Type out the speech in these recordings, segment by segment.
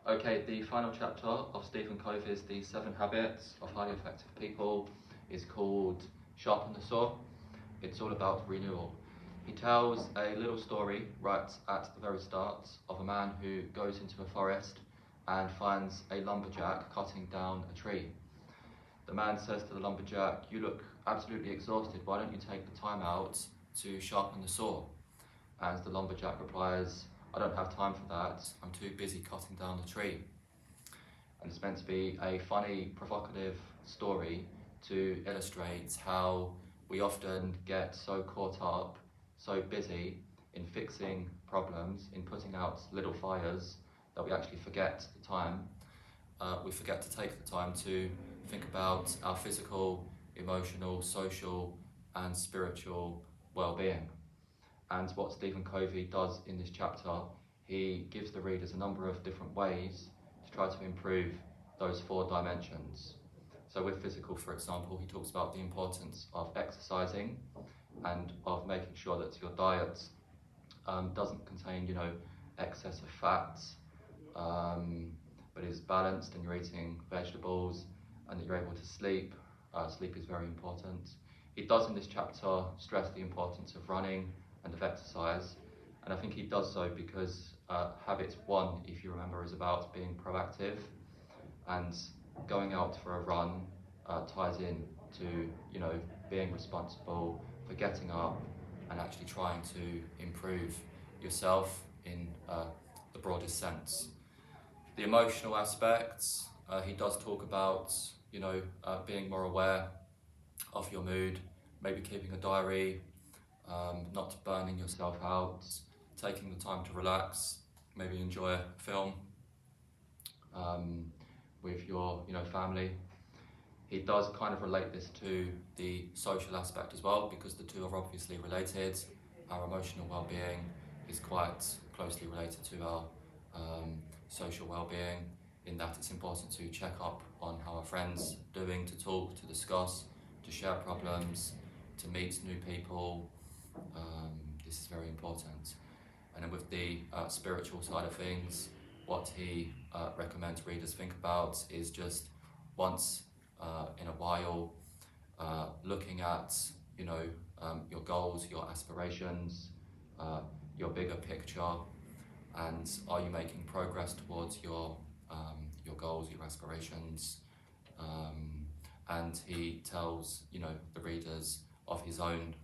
Okay, the final chapter of Stephen Covey's The 7 Habits of Highly Effective People is called Sharpen the Saw. It's all about renewal. He tells a little story right at the very start of a man who goes into a forest and finds a lumberjack cutting down a tree. The man says to the lumberjack, "You look absolutely exhausted, why don't you take the time out to sharpen the saw?" And the lumberjack replies, "I don't have time for that, I'm too busy cutting down the tree." And it's meant to be a funny, provocative story to illustrate how we often get so caught up, so busy in fixing problems, in putting out little fires, that we actually forget the time. We forget to take the time to think about our physical, emotional, social, and spiritual well-being. And what Stephen Covey does in this chapter, he gives the readers a number of different ways to try to improve those 4 dimensions. So with physical, for example, he talks about the importance of exercising and of making sure that your diet doesn't contain, excess of fats, but is balanced and you're eating vegetables and that you're able to sleep. Sleep is very important. He does in this chapter stress the importance of running and of exercise, and I think he does so because habit 1, if you remember, is about being proactive, and going out for a run ties in to being responsible for getting up and actually trying to improve yourself in the broadest sense. The emotional aspects, he does talk about being more aware of your mood, maybe keeping a diary, not burning yourself out, taking the time to relax, maybe enjoy a film with your family. He does kind of relate this to the social aspect as well, because the two are obviously related. Our emotional well-being is quite closely related to our social well-being, in that it's important to check up on how our friends are doing, to talk, to discuss, to share problems, to meet new people. This is very important. And then with the spiritual side of things, what he recommends readers think about is just once in a while looking at your goals, your aspirations, your bigger picture, and are you making progress towards your goals, your aspirations. And he tells the readers of his own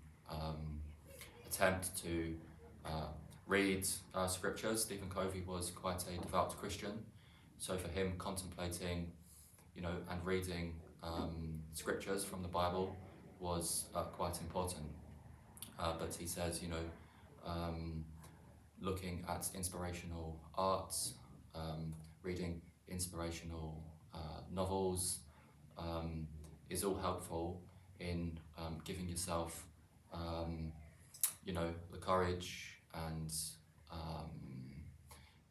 attempt to read scriptures. Stephen Covey was quite a devout Christian, so for him contemplating and reading scriptures from the Bible was quite important. But he says looking at inspirational arts, reading inspirational novels is all helpful in giving yourself the courage and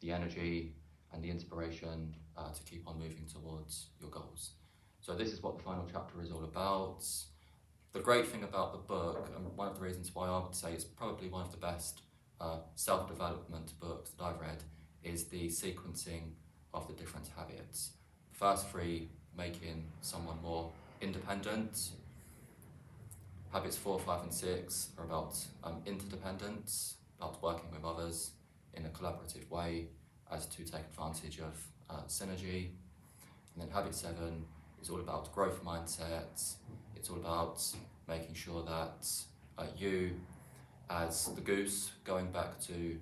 the energy and the inspiration to keep on moving towards your goals. So this is what the final chapter is all about. The great thing about the book, and one of the reasons why I would say it's probably one of the best self-development books that I've read, is the sequencing of the different habits. The first 3 making someone more independent. Habits 4, 5 and 6 are about interdependence, about working with others in a collaborative way as to take advantage of synergy. And then habit 7 is all about growth mindset. It's all about making sure that you, as the goose, going back to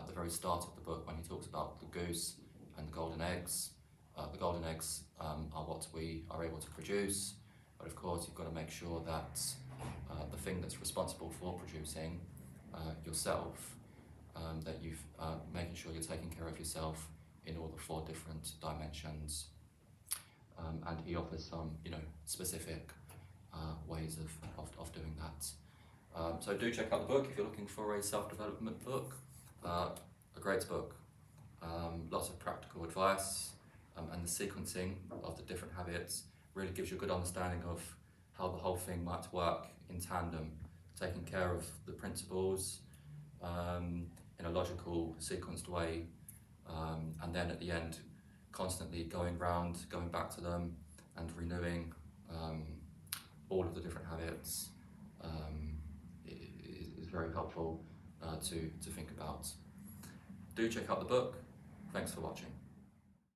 the very start of the book when he talks about the goose and the golden eggs. The golden eggs are what we are able to produce, but of course you've got to make sure that the thing that's responsible for producing yourself, that you've making sure you're taking care of yourself in all the 4 different dimensions. And he offers some specific ways of doing that. So do check out the book if you're looking for a self-development book. A great book. Lots of practical advice, and the sequencing of the different habits really gives you a good understanding of how the whole thing might work in tandem, taking care of the principles in a logical, sequenced way, and then at the end constantly going back to them and renewing all of the different habits is very helpful to think about. Do check out the book. Thanks for watching.